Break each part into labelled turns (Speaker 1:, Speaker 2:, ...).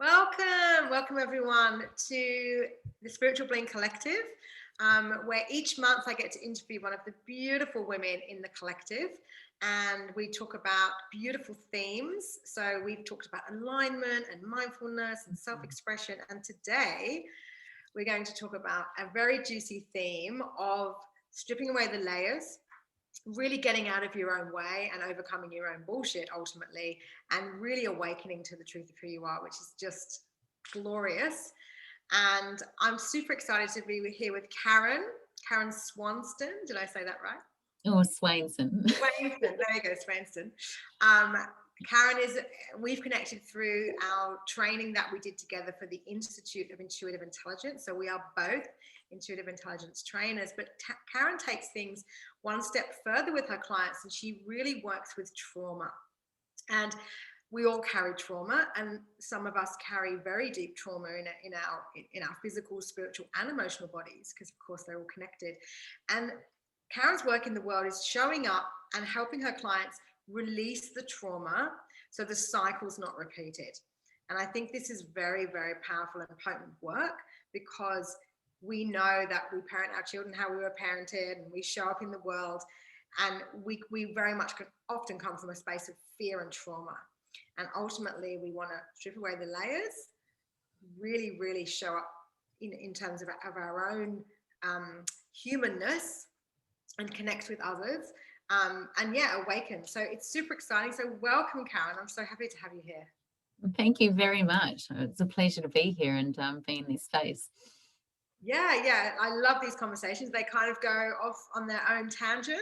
Speaker 1: Welcome everyone to the Spiritual Bling Collective, where each month I get to interview one of the beautiful women in the collective, and we talk about beautiful themes. So we've talked about alignment and mindfulness and self-expression, and today we're going to talk about a very juicy theme of stripping away the layers, really getting out of your own way and overcoming your own bullshit ultimately, and really awakening to the truth of who you are, which is just glorious. And I'm super excited to be here with Karen Swanston. Did I say that right?
Speaker 2: Or Swainson.
Speaker 1: Swainson, there you go, Swainson. Karen we've connected through our training that we did together for the Institute of Intuitive Intelligence. So we are both intuitive intelligence trainers, but Karen takes things one step further with her clients, and she really works with trauma. And we all carry trauma, and some of us carry very deep trauma in our physical, spiritual, and emotional bodies, because of course they're all connected. And Karen's work in the world is showing up and helping her clients release the trauma so the cycle's not repeated. And I think this is very, very powerful and potent work, because we know that we parent our children how we were parented, and we show up in the world, and we very much often come from a space of fear and trauma. And ultimately, we want to strip away the layers, really, really show up in terms of our own humanness, and connect with others, and awaken. So it's super exciting. So welcome, Karen. I'm so happy to have you here.
Speaker 2: Thank you very much. It's a pleasure to be here and be in this space.
Speaker 1: Yeah, I love these conversations. They kind of go off on their own tangent.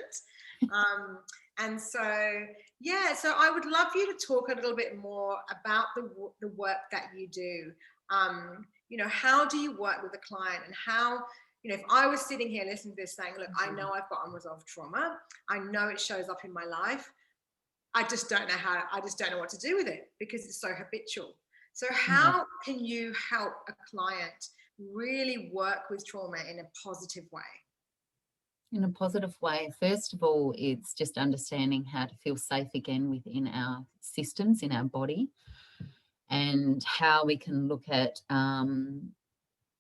Speaker 1: And so I would love you to talk a little bit more about the work that you do. How do you work with a client, and how, if I was sitting here listening to this saying, look, I know I've got unresolved trauma. I know it shows up in my life. I just don't know what to do with it, because it's so habitual. So how can you help a client really work with trauma in a positive way?
Speaker 2: In a positive way, first of all, it's just understanding how to feel safe again within our systems, in our body, and how we can look at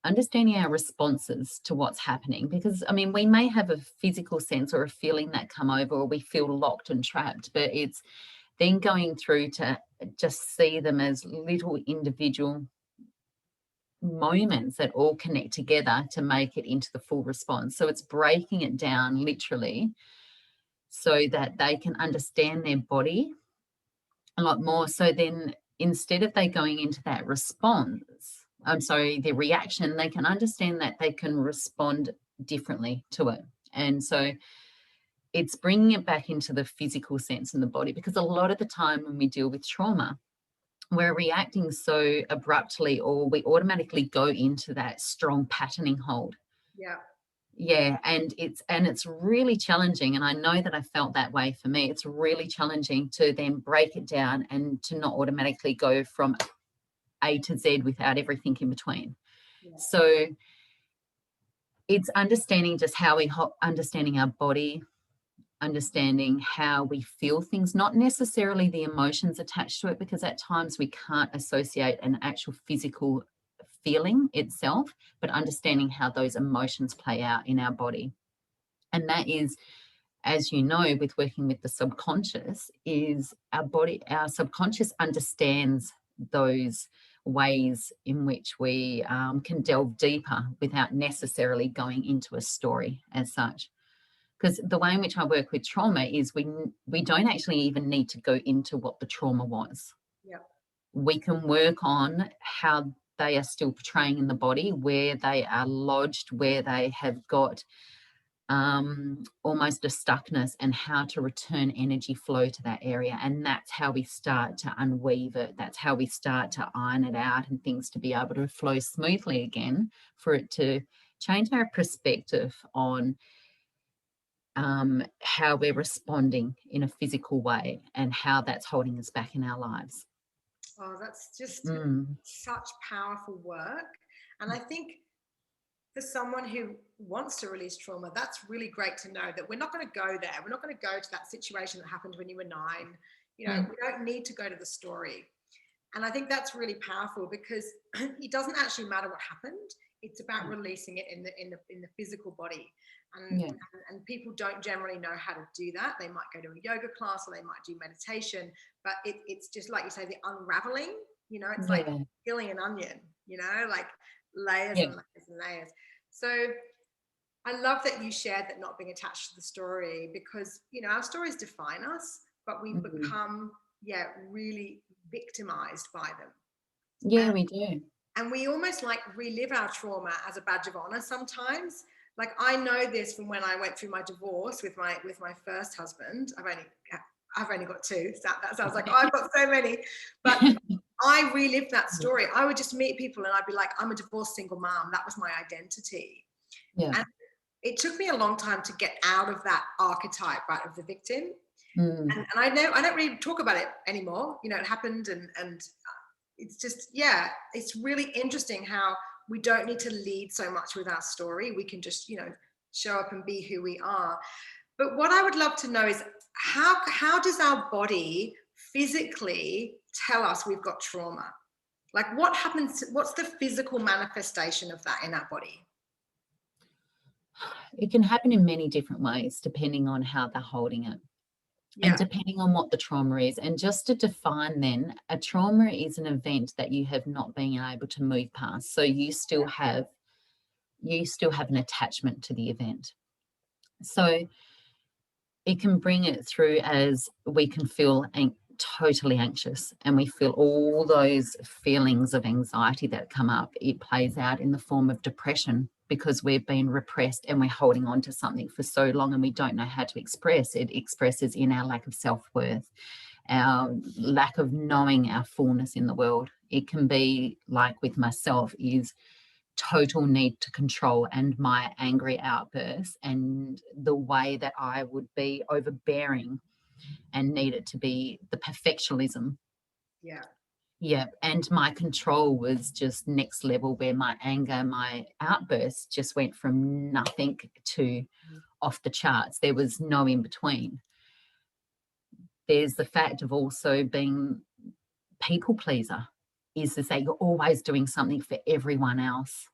Speaker 2: understanding our responses to what's happening. Because, I mean, we may have a physical sense or a feeling that come over, or we feel locked and trapped, but it's then going through to just see them as little individual moments that all connect together to make it into the full response. So it's breaking it down literally so that they can understand their body a lot more. So then instead of they going into that response, the reaction, they can understand that they can respond differently to it. And so it's bringing it back into the physical sense in the body, because a lot of the time when we deal with trauma, we're reacting so abruptly, or we automatically go into that strong patterning hold. Yeah, and it's really challenging, and I know that I felt that way for me. It's really challenging to then break it down and to not automatically go from A to Z without everything in between. So it's understanding just how understanding our body, understanding how we feel things, not necessarily the emotions attached to it, because at times we can't associate an actual physical feeling itself, but understanding how those emotions play out in our body. And that is, as you know, with working with the subconscious, is our subconscious understands those ways in which we can delve deeper without necessarily going into a story as such. Because the way in which I work with trauma is we don't actually even need to go into what the trauma was. We can work on how they are still portraying in the body, where they are lodged, where they have got almost a stuckness, and how to return energy flow to that area. And that's how we start to unweave it. That's how we start to iron it out, and things to be able to flow smoothly again, for it to change our perspective on how we're responding in a physical way, and how that's holding us back in our lives.
Speaker 1: Oh, that's just such powerful work. And I think for someone who wants to release trauma, that's really great to know that we're not going to go there. We're not going to go to that situation that happened when you were 9. We don't need to go to the story. And I think that's really powerful, because it doesn't actually matter what happened. It's about releasing it in the physical body. And,
Speaker 2: Yeah.
Speaker 1: and people don't generally know how to do that. They might go to a yoga class, or they might do meditation, but it's just like you say, the unraveling, it's like
Speaker 2: Yeah.
Speaker 1: peeling an onion, like layers
Speaker 2: Yeah.
Speaker 1: and layers and layers. So I love that you shared that, not being attached to the story, because, our stories define us, but we become, really victimized by them.
Speaker 2: Yeah, we do.
Speaker 1: And we almost like relive our trauma as a badge of honor sometimes. Like, I know this from when I went through my divorce with my first husband. I've only got two. So that sounds like, oh, I've got so many. But I relived that story. I would just meet people and I'd be like, I'm a divorced single mom. That was my identity.
Speaker 2: Yeah.
Speaker 1: And it took me a long time to get out of that archetype, right, of the victim. And I don't really talk about it anymore. It happened, and it's just, it's really interesting how we don't need to lead so much with our story. We can just, show up and be who we are. But what I would love to know is, how does our body physically tell us we've got trauma? Like, what happens? What's the physical manifestation of that in our body?
Speaker 2: It can happen in many different ways, depending on how they're holding it. And depending on what the trauma is. And just to define then, a trauma is an event that you have not been able to move past. So you still have an attachment to the event. So it can bring it through as we can feel totally anxious, and we feel all those feelings of anxiety that come up. It plays out in the form of depression, because we've been repressed and we're holding on to something for so long and we don't know how to express. It expresses in our lack of self-worth, our lack of knowing our fullness in the world. It can be like with myself is total need to control and my angry outbursts and the way that I would be overbearing and need it to be the perfectionism. Yeah, and my control was just next level, where my anger, my outbursts just went from nothing to off the charts. There was no in between. There's the fact of also being people pleaser, is to say you're always doing something for everyone else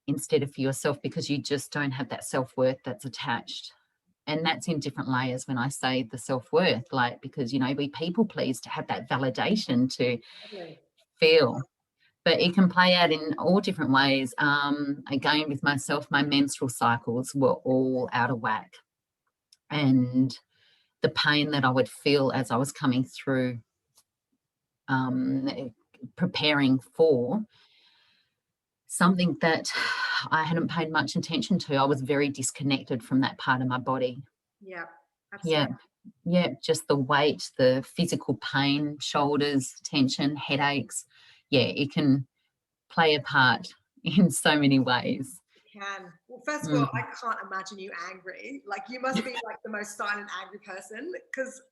Speaker 2: instead of for yourself, because you just don't have that self-worth that's attached. And that's in different layers when I say the self-worth, like, because, we people please to have that validation to feel. But it can play out in all different ways. Again, with myself, my menstrual cycles were all out of whack. And the pain that I would feel as I was coming through, preparing for something that I hadn't paid much attention to. I was very disconnected from that part of my body.
Speaker 1: Yeah, absolutely.
Speaker 2: Yeah, just the weight, the physical pain, shoulders, tension, headaches. Yeah, it can play a part in so many ways.
Speaker 1: It can. Well, first of all, I can't imagine you angry. Like, you must be like the most silent angry person, because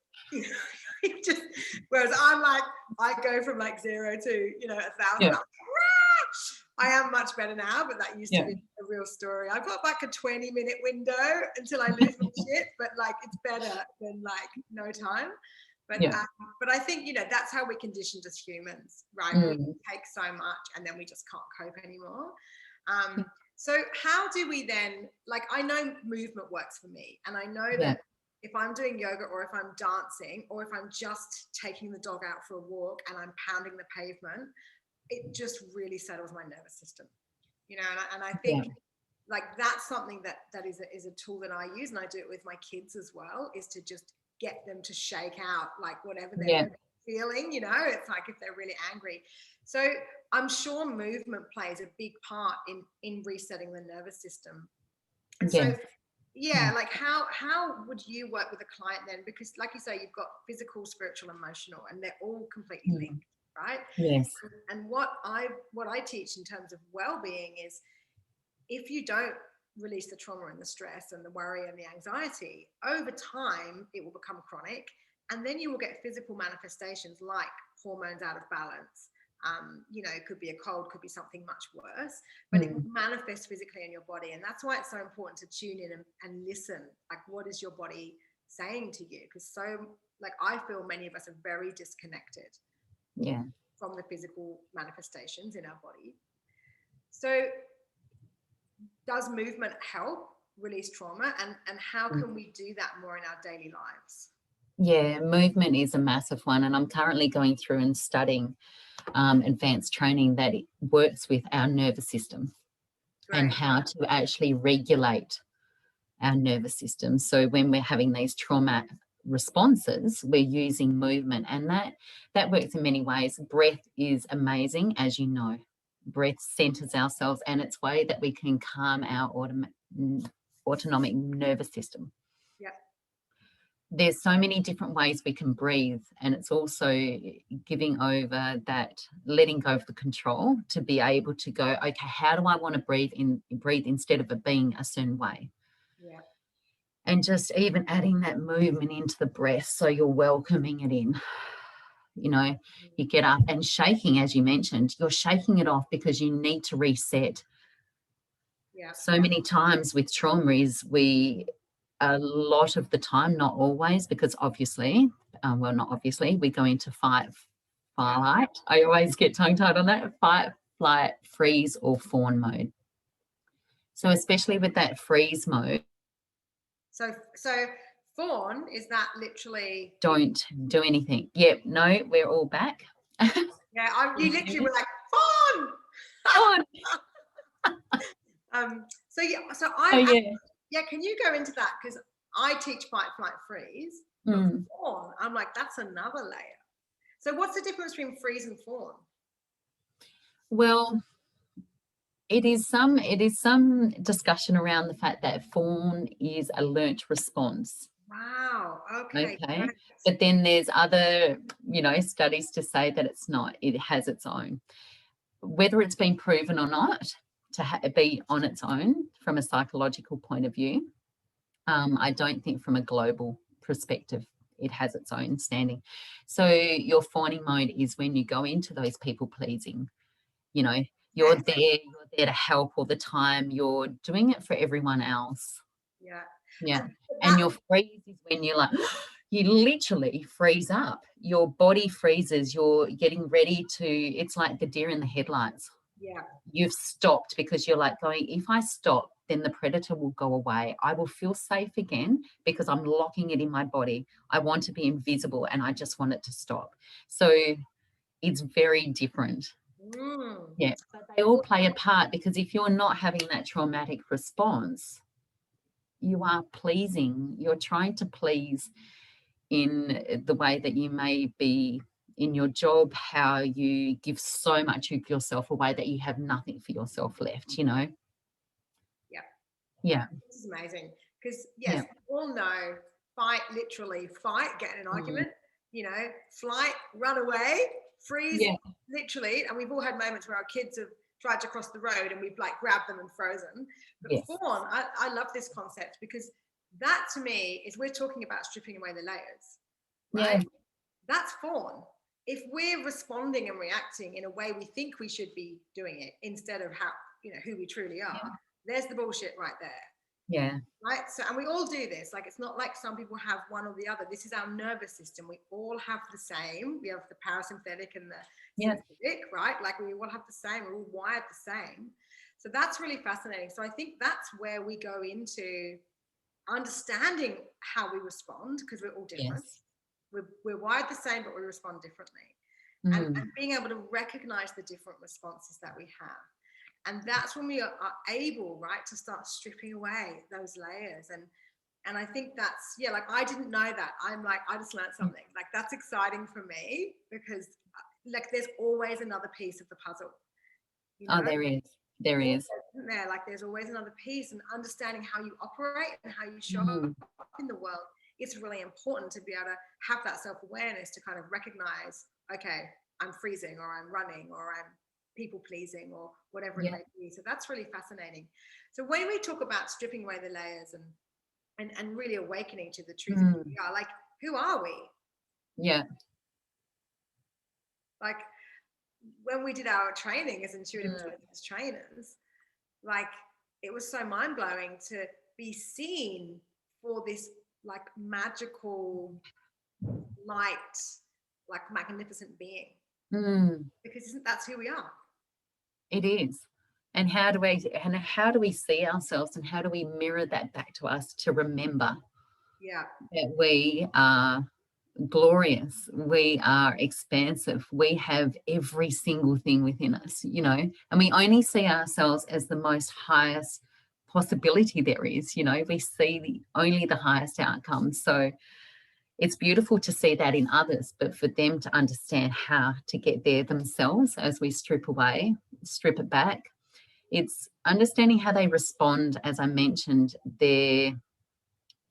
Speaker 1: just, whereas I'm like, I go from like 0 to 1,000. I am much better now, but that used to be a real story. I've got like a 20-minute window until I lose my shit, but like, it's better than like no time. But but I think that's how we're conditioned as humans, right? We take so much and then we just can't cope anymore. So how do we then, like, I know movement works for me, and I know that if I'm doing yoga, or if I'm dancing, or if I'm just taking the dog out for a walk and I'm pounding the pavement, it just really settles my nervous system, and I think like that's something that is a tool that I use, and I do it with my kids as well, is to just get them to shake out like whatever they're feeling, it's like if they're really angry. So I'm sure movement plays a big part in resetting the nervous system. And so like how would you work with a client then? Because like you say, you've got physical, spiritual, emotional, and they're all completely linked, right?
Speaker 2: Yes.
Speaker 1: And what I teach in terms of well-being is, if you don't release the trauma and the stress and the worry and the anxiety, over time it will become chronic, and then you will get physical manifestations like hormones out of balance. It could be a cold, could be something much worse, but it will manifest physically in your body. And that's why it's so important to tune in and listen. Like, what is your body saying to you? Because I feel many of us are very disconnected.
Speaker 2: Yeah.
Speaker 1: from the physical manifestations in our body. So does movement help release trauma, and how can we do that more in our daily lives?
Speaker 2: Yeah, movement is a massive one, and I'm currently going through and studying advanced training that it works with our nervous system and
Speaker 1: Great.
Speaker 2: how to actually regulate our nervous system. So when we're having these trauma responses, we're using movement, and that works in many ways. Breath is amazing, as you know. Breath centers ourselves, and it's way that we can calm our autonomic nervous system.
Speaker 1: Yeah.
Speaker 2: There's so many different ways we can breathe, and it's also giving over that, letting go of the control to be able to go, okay, how do I want to breathe instead of it being a certain way?
Speaker 1: Yeah.
Speaker 2: And just even adding that movement into the breath, so you're welcoming it in. You know, you get up and shaking, as you mentioned, you're shaking it off because you need to reset.
Speaker 1: Yeah.
Speaker 2: So many times with trauma is a lot of the time, not always, because obviously, well, not obviously, we go into fight, flight. I always get tongue-tied on that. Fight, flight, freeze, or fawn mode. So especially with that freeze mode,
Speaker 1: So fawn, is that literally?
Speaker 2: don't do anything. Yep, no, we're all back.
Speaker 1: Yeah, you literally were like fawn.
Speaker 2: Fawn.
Speaker 1: So yeah,
Speaker 2: Oh yeah.
Speaker 1: yeah. Can you go into that, because I teach fight, flight, freeze. But fawn, I'm like, that's another layer. So what's the difference between freeze and fawn?
Speaker 2: Well, it is some discussion around the fact that fawn is a learnt response.
Speaker 1: Wow. Okay.
Speaker 2: Okay.
Speaker 1: Great.
Speaker 2: But then there's other, studies to say that it's not. It has its own. Whether it's been proven or not to be on its own from a psychological point of view, I don't think from a global perspective it has its own standing. So your fawning mode is when you go into those people pleasing. You're there to help all the time. You're doing it for everyone else.
Speaker 1: Yeah.
Speaker 2: Yeah. And your freeze is when you're like, you literally freeze up. Your body freezes. You're getting ready to, it's like the deer in the headlights.
Speaker 1: Yeah.
Speaker 2: You've stopped because you're like going, if I stop, then the predator will go away. I will feel safe again because I'm locking it in my body. I want to be invisible and I just want it to stop. So it's very different. Yeah. But they all play a part, because if you're not having that traumatic response, you are pleasing. You're trying to please in the way that you may be in your job, how you give so much of yourself away that you have nothing for yourself left,
Speaker 1: Yeah.
Speaker 2: Yeah.
Speaker 1: This is amazing, because yes, we all know fight, literally fight, get in an argument, flight, run away, freeze, literally. And we've all had moments where our kids have tried to cross the road and we've like grabbed them and frozen. But fawn, I love this concept, because that to me is, we're talking about stripping away the layers, right? That's fawn. If we're responding and reacting in a way we think we should be doing it instead of how, who we truly are, there's the bullshit right there.
Speaker 2: Yeah.
Speaker 1: Right. So, and we all do this. Like, it's not like some people have one or the other. This is our nervous system. We all have the same. We have the parasympathetic and the sympathetic, right? Like, we all have the same. We're all wired the same. So that's really fascinating. So I think that's where we go into understanding how we respond, because we're all different. We're wired the same, but we respond differently. And being able to recognize the different responses that we have. And that's when we are able, right, to start stripping away those layers. And I think that's, like, I didn't know that. I'm like, I just learned something. Like, that's exciting for me, because like, there's always another piece of the puzzle.
Speaker 2: Oh, there is. There is.
Speaker 1: Isn't there? Like, there's always another piece, and understanding how you operate and how you show up in the world. It's really important to be able to have that self-awareness to kind of recognize, okay, I'm freezing, or I'm running, or I'm people pleasing, or whatever it may be. So that's really fascinating. So when we talk about stripping away the layers and really awakening to the truth of who we are, like, who are we?
Speaker 2: Yeah.
Speaker 1: Like, when we did our training as intuitive intelligence trainers, like, it was so mind-blowing to be seen for this like magical light, like magnificent being. because isn't that's who we are?
Speaker 2: It is. And how do we see ourselves, and how do we mirror that back to us to remember
Speaker 1: Yeah,
Speaker 2: that we are glorious, we are expansive, we have every single thing within us, and we only see ourselves as the most highest possibility there is, we see only the highest outcome. So it's beautiful to see that in others, but for them to understand how to get there themselves, as we strip it back, it's understanding how they respond, as I mentioned,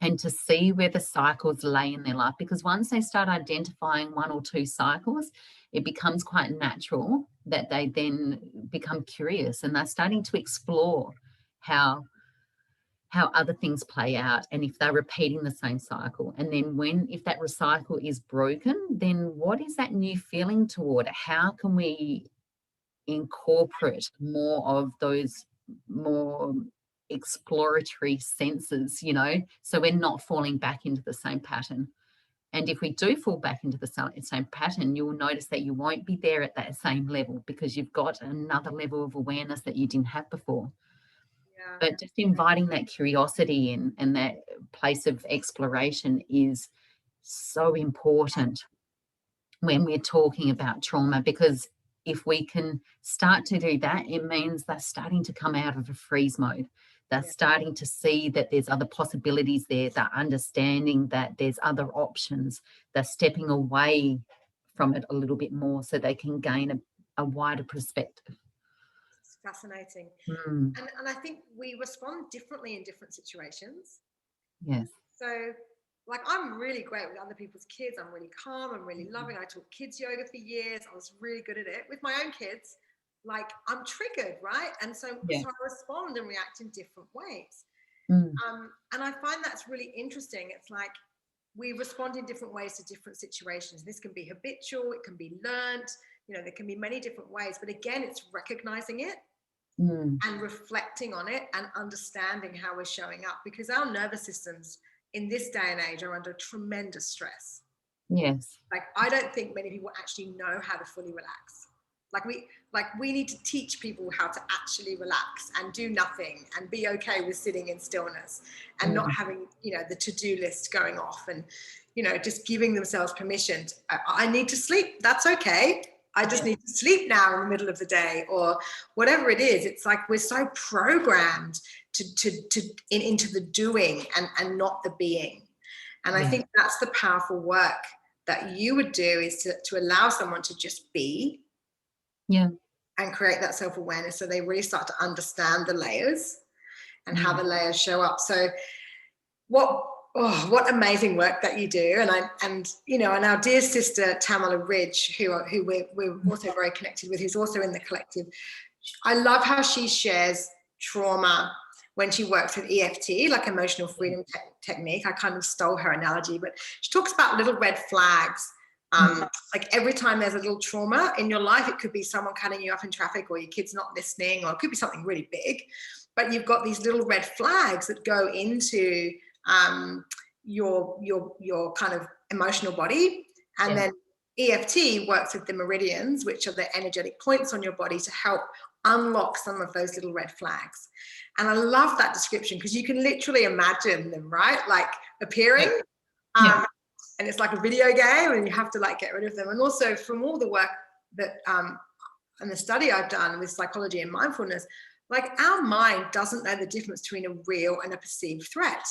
Speaker 2: and to see where the cycles lay in their life. Because once they start identifying one or two cycles, it becomes quite natural that they then become curious, and they're starting to explore how other things play out, and if they're repeating the same cycle. And then if that cycle is broken, then what is that new feeling toward it? How can we incorporate more of those more exploratory senses, so we're not falling back into the same pattern? And if we do fall back into the same pattern, you'll notice that you won't be there at that same level, because you've got another level of awareness that you didn't have before.
Speaker 1: yeah,
Speaker 2: But just inviting that curiosity in, and that place of exploration is so important when we're talking about trauma, because if we can start to do that, it means they're starting to come out of a freeze mode. They're
Speaker 1: yeah.
Speaker 2: starting to see that there's other possibilities there. They're understanding that there's other options. They're stepping away from it a little bit more, so they can gain a wider perspective.
Speaker 1: It's fascinating.
Speaker 2: Mm,
Speaker 1: And I think we respond differently in different situations.
Speaker 2: yes.
Speaker 1: So, like, I'm really great with other people's kids. I'm really calm. I'm really loving. I taught kids yoga for years. I was really good at it. With my own kids, like, I'm triggered, right? And so
Speaker 2: Yeah.
Speaker 1: I respond and react in different ways.
Speaker 2: Mm,
Speaker 1: And I find that's really interesting. It's like we respond in different ways to different situations. This can be habitual. It can be learned. There can be many different ways. But again, it's recognizing it
Speaker 2: mm,
Speaker 1: and reflecting on it and understanding how we're showing up, because our nervous systems in this day and age are under tremendous stress.
Speaker 2: yes.
Speaker 1: Like, I don't think many people actually know how to fully relax. We need to teach people how to actually relax and do nothing and be okay with sitting in stillness and not having the to-do list going off, and just giving themselves permission to, I need to sleep, that's okay, I just need to sleep now in the middle of the day, or whatever it is. It's like we're so programmed into the doing and not the being. And I think that's the powerful work that you would do, is to allow someone to just be
Speaker 2: Yeah.
Speaker 1: and create that self-awareness, so they really start to understand the layers and how the layers show up. So what amazing work that you do. And our dear sister Tamala Ridge, who we're also very connected with, who's also in the collective. I love how she shares trauma when she works with EFT, like emotional freedom technique. I kind of stole her analogy, but she talks about little red flags. Like, every time there's a little trauma in your life, it could be someone cutting you off in traffic, or your kid's not listening, or it could be something really big, but you've got these little red flags that go into your kind of emotional body. And then EFT works with the meridians, which are the energetic points on your body, to help unlock some of those little red flags. And I love that description, because you can literally imagine them, right? Like, appearing. And it's like a video game, and you have to like get rid of them. And also, from all the work that and the study I've done with psychology and mindfulness, like, our mind doesn't know the difference between a real and a perceived threat.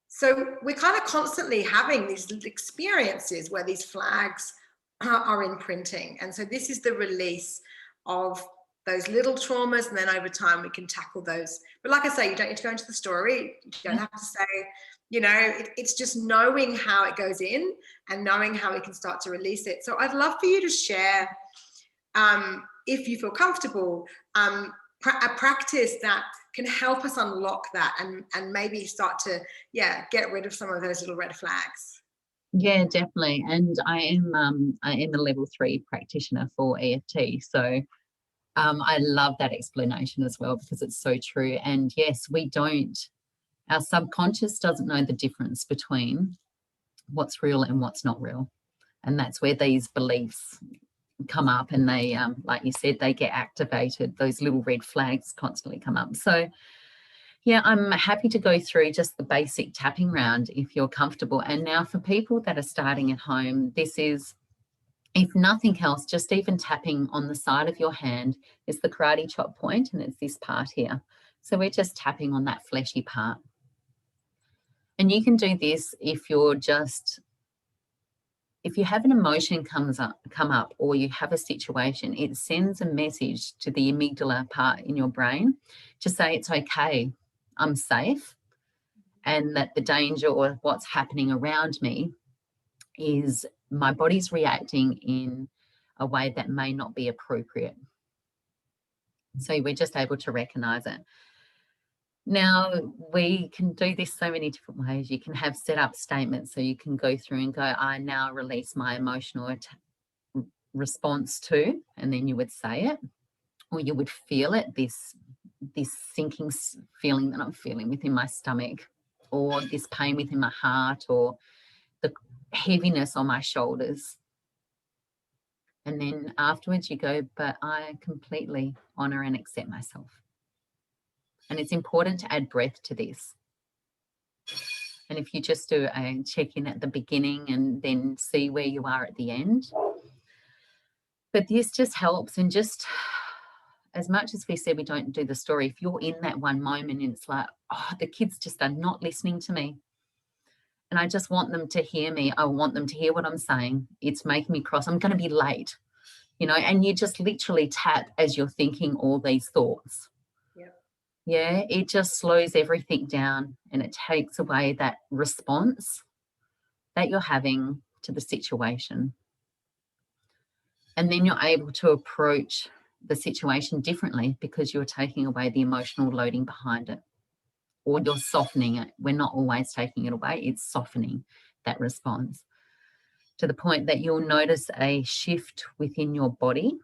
Speaker 1: So we're kind of constantly having these experiences where these flags are imprinting. And so this is the release of those little traumas, and then over time we can tackle those. But like I say, you don't need to go into the story. You don't have to say, it's just knowing how it goes in and knowing how we can start to release it. So I'd love for you to share, if you feel comfortable, a practice that can help us unlock that and maybe start to get rid of some of those little red flags.
Speaker 2: Yeah, definitely. And I am a level 3 practitioner for EFT. So I love that explanation as well, because it's so true. And yes, our subconscious doesn't know the difference between what's real and what's not real. And that's where these beliefs come up, and they, like you said, they get activated. Those little red flags constantly come up. So yeah, I'm happy to go through just the basic tapping round if you're comfortable. And now for people that are starting at home, this is, if nothing else, just even tapping on the side of your hand is the karate chop point, and it's this part here. So we're just tapping on that fleshy part. And you can do this if you're just, if you have an emotion come up, or you have a situation, it sends a message to the amygdala part in your brain to say it's okay, I'm safe, and that the danger or what's happening around me is my body's reacting in a way that may not be appropriate. So we're just able to recognize it. Now, we can do this so many different ways. You can have set up statements, so you can go through and go, I now release my emotional response to, and then you would say it, or you would feel it, this sinking feeling that I'm feeling within my stomach, or this pain within my heart, or the heaviness on my shoulders. And then afterwards you go, but I completely honor and accept myself. And it's important to add breath to this. And if you just do a check-in at the beginning and then see where you are at the end. But this just helps. And just as much as we said we don't do the story, if you're in that one moment and it's like, oh, the kids just are not listening to me, and I just want them to hear me, I want them to hear what I'm saying, it's making me cross, I'm going to be late, you know, and you just literally tap as you're thinking all these thoughts. Yeah, it just slows everything down, and it takes away that response that you're having to the situation. And then you're able to approach the situation differently because you're taking away the emotional loading behind it, or you're softening it. We're not always taking it away, it's softening that response to the point that you'll notice a shift within your body.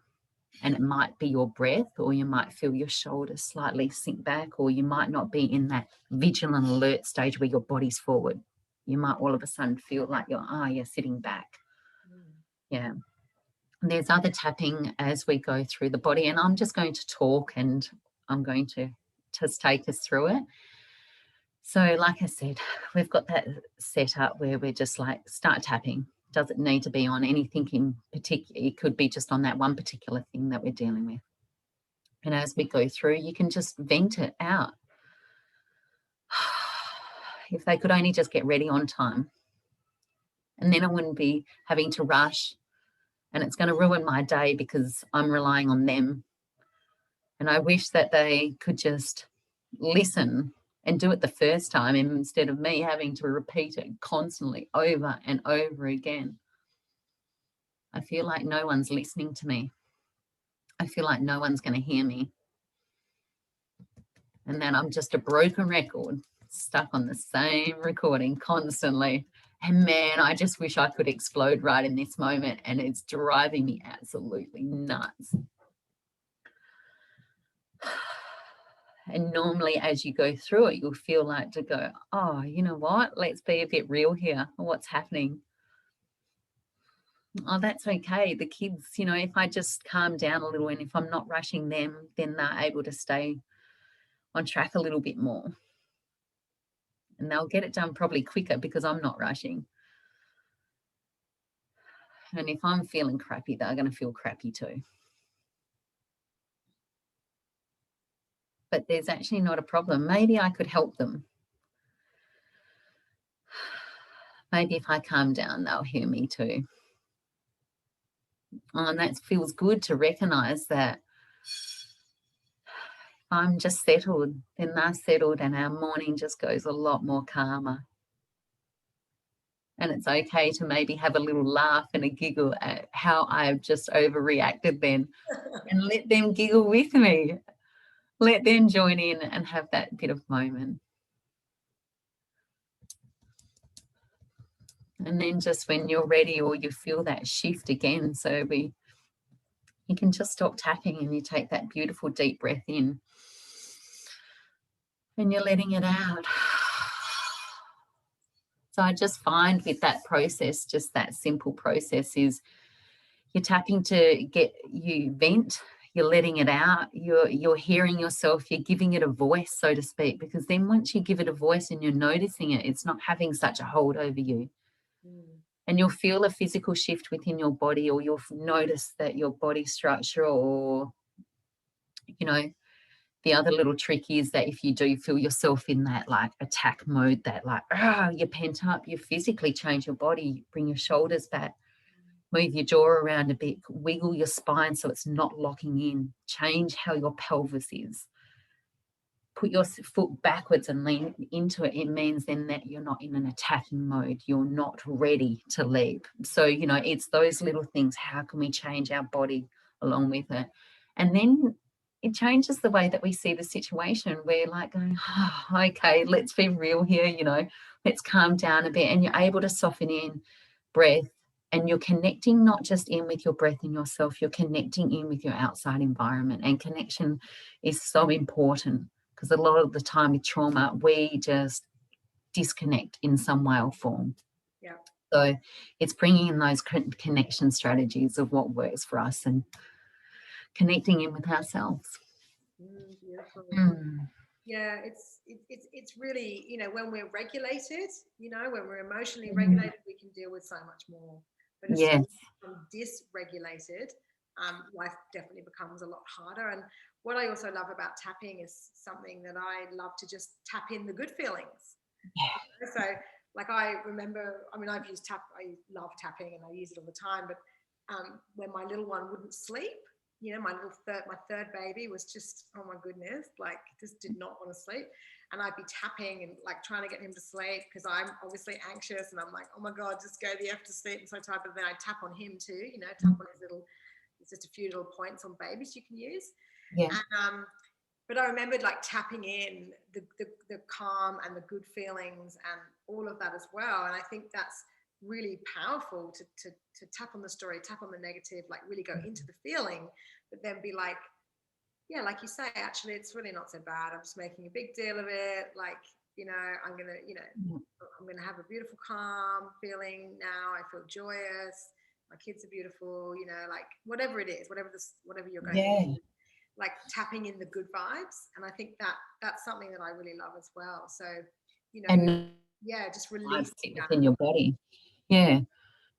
Speaker 2: And it might be your breath, or you might feel your shoulders slightly sink back, or you might not be in that vigilant alert stage where your body's forward. You might all of a sudden feel like you're sitting back. Yeah. And there's other tapping as we go through the body, and I'm just going to talk and I'm going to just take us through it. So like I said, we've got that set up where we're just like, start tapping. Doesn't need to be on anything in particular. It could be just on that one particular thing that we're dealing with. And as we go through, you can just vent it out. If they could only just get ready on time. And then I wouldn't be having to rush, and it's going to ruin my day because I'm relying on them. And I wish that they could just listen and do it the first time instead of me having to repeat it constantly over and over again. I feel like no one's listening to me. I feel like no one's going to hear me. And then I'm just a broken record, stuck on the same recording constantly. And man, I just wish I could explode right in this moment, and it's driving me absolutely nuts. And normally as you go through it, you'll feel like to go, oh, you know what? Let's be a bit real here. What's happening? Oh, that's okay. The kids, you know, if I just calm down a little and if I'm not rushing them, then they're able to stay on track a little bit more. And they'll get it done probably quicker because I'm not rushing. And if I'm feeling crappy, they're going to feel crappy too. But there's actually not a problem. Maybe I could help them. Maybe if I calm down, they'll hear me too. And that feels good to recognize that if I'm just settled, then they're settled, and our morning just goes a lot more calmer. And it's okay to maybe have a little laugh and a giggle at how I've just overreacted then, and let them giggle with me. Let them join in and have that bit of moment. And then just when you're ready, or you feel that shift again, so you can just stop tapping and you take that beautiful deep breath in and you're letting it out. So I just find with that process, just that simple process is you're tapping to get you vent, you're letting it out, you're hearing yourself, you're giving it a voice, so to speak, because then once you give it a voice and you're noticing it, it's not having such a hold over you. And you'll feel a physical shift within your body, or you'll notice that your body structure, or, you know, the other little trick is that if you do feel yourself in that like attack mode, that like, you're pent up, you physically change your body, bring your shoulders back, move your jaw around a bit, wiggle your spine so it's not locking in, change how your pelvis is. Put your foot backwards and lean into it. It means then that you're not in an attacking mode. You're not ready to leap. So, you know, it's those little things. How can we change our body along with it? And then it changes the way that we see the situation. We're like going, okay, let's be real here, you know, let's calm down a bit. And you're able to soften in, breath, and you're connecting not just in with your breath and yourself, you're connecting in with your outside environment. And connection is so important, because a lot of the time with trauma, we just disconnect in some way or form.
Speaker 1: Yeah.
Speaker 2: So it's bringing in those connection strategies of what works for us and connecting in with ourselves.
Speaker 1: Beautiful.
Speaker 2: Mm.
Speaker 1: Yeah, it's really, you know, when we're regulated, you know, when we're emotionally regulated, we can deal with so much more. But as soon as we become dysregulated, life definitely becomes a lot harder. And what I also love about tapping is something that I love to just tap in the good feelings.
Speaker 2: Yeah.
Speaker 1: So, like, I remember, I mean, I've used I love tapping and I use it all the time, but when my little one wouldn't sleep, you know, my third baby was just, oh my goodness, like just did not want to sleep. And I'd be tapping and like trying to get him to sleep because I'm obviously anxious and I'm like, oh my God, just go the F to sleep and so type. But then I tap on him too, you know, tap on his little, it's just a few little points on babies you can use.
Speaker 2: Yeah.
Speaker 1: And, but I remembered like tapping in the calm and the good feelings and all of that as well. And I think that's really powerful to tap on the story, tap on the negative, like really go into the feeling, but then be like, yeah, like you say, actually, it's really not so bad. I'm just making a big deal of it. Like, you know, I'm going to have a beautiful, calm feeling now. I feel joyous. My kids are beautiful, you know, like whatever it is, whatever you're going through, like tapping in the good vibes. And I think that's something that I really love as well. So, you know,
Speaker 2: And
Speaker 1: just release
Speaker 2: within your body. Yeah.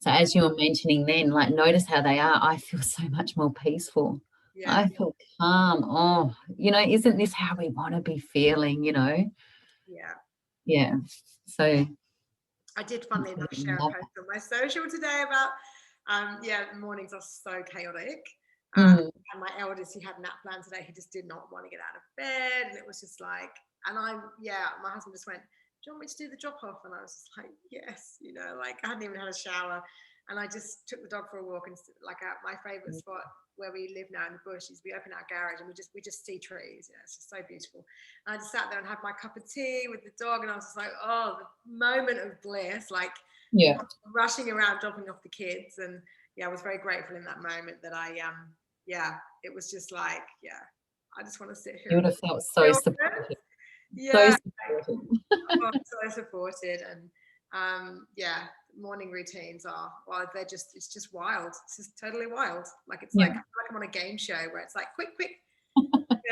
Speaker 2: So as you were mentioning then, like notice how they are. I feel so much more peaceful.
Speaker 1: Yeah.
Speaker 2: I feel calm. Oh, you know, isn't this how we want to be feeling, you know?
Speaker 1: Yeah.
Speaker 2: Yeah. So
Speaker 1: I did, funnily enough, share a post on my social today about, mornings are so chaotic. And my eldest, he had a nap plan today. He just did not want to get out of bed. And it was just like, and my husband just went, do you want me to do the drop off? And I was just like, yes, you know, like I hadn't even had a shower. And I just took the dog for a walk, and like my favorite spot where we live now in the bush is we open our garage and we just see trees. You know, it's just so beautiful. And I just sat there and had my cup of tea with the dog, and I was just like, oh, the moment of bliss, like rushing around dropping off the kids. And I was very grateful in that moment that it was just like, I just want to sit here.
Speaker 2: You would have felt so supported.
Speaker 1: Yeah,
Speaker 2: so supported.
Speaker 1: so supported. And morning routines are, well, it's just wild. It's just totally wild. Like it's like I'm on a game show where it's like quick, you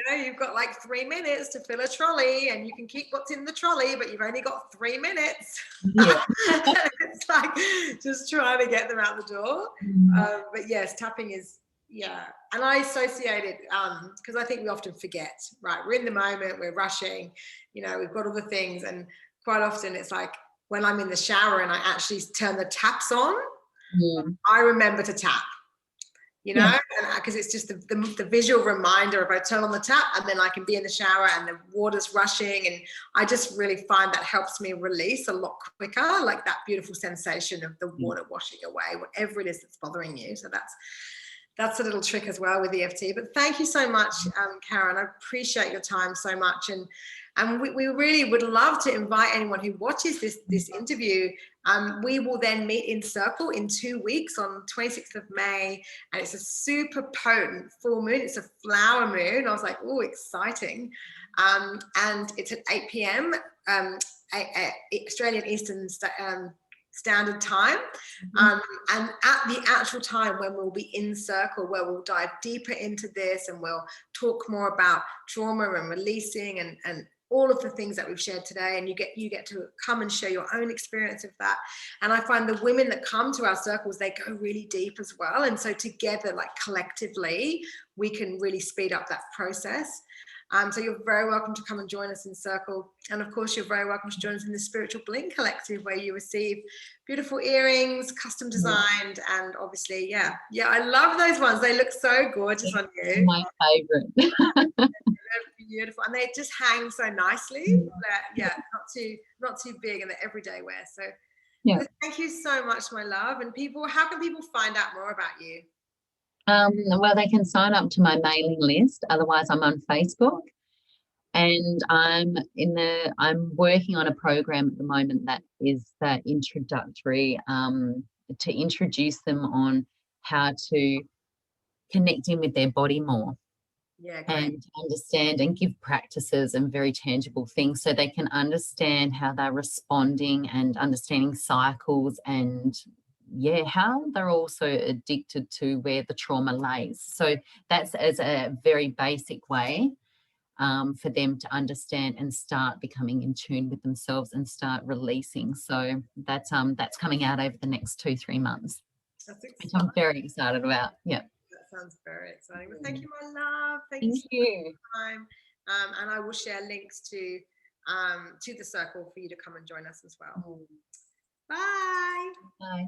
Speaker 1: know, you've got like 3 minutes to fill a trolley and you can keep what's in the trolley, but you've only got 3 minutes. It's like just trying to get them out the door. But yes, tapping is, and I associate it because I think we often forget, right? We're in the moment, we're rushing, you know, we've got all the things, and quite often it's like when I'm in the shower and I actually turn the taps on, I remember to tap, you know, because it's just the visual reminder of I turn on the tap and then I can be in the shower and the water's rushing, and I just really find that helps me release a lot quicker, like that beautiful sensation of the water washing away whatever it is that's bothering you. So that's a little trick as well with EFT. But thank you so much, Karen. I appreciate your time so much. And we really would love to invite anyone who watches this interview. We will then meet in circle in 2 weeks on 26th of May. And it's a super potent full moon. It's a flower moon. I was like, oh, exciting. And it's at 8 p.m. Australian Eastern Standard Time. And at the actual time when we'll be in circle, where we'll dive deeper into this and we'll talk more about trauma and releasing and all of the things that we've shared today, and you get to come and share your own experience of that. And I find the women that come to our circles, they go really deep as well. And so together, like collectively, we can really speed up that process. So you're very welcome to come and join us in Circle. And of course, you're very welcome to join us in the Spiritual Bling Collective, where you receive beautiful earrings, custom designed, and obviously, yeah, I love those ones. They look so gorgeous on you.
Speaker 2: My favorite.
Speaker 1: They're beautiful, and they just hang so nicely. Yeah, not too big, and they're everyday wear. So
Speaker 2: yeah.
Speaker 1: Thank you so much, my love. And people, how can people find out more about you?
Speaker 2: Well, they can sign up to my mailing list. Otherwise, I'm on Facebook, and I'm working on a program at the moment that is introductory to introduce them on how to connect in with their body more.
Speaker 1: Yeah, great.
Speaker 2: And understand and give practices and very tangible things so they can understand how they're responding and understanding cycles and how they're also addicted to where the trauma lays. So that's as a very basic way for them to understand and start becoming in tune with themselves and start releasing. So that's coming out over the next 2-3 months, which I'm very excited about. Yeah.
Speaker 1: That sounds very exciting. Well, thank you, my love. Thank
Speaker 2: you
Speaker 1: you
Speaker 2: so much
Speaker 1: for your time. And I will share links to the circle for you to come and join us as well. Bye.
Speaker 2: Bye.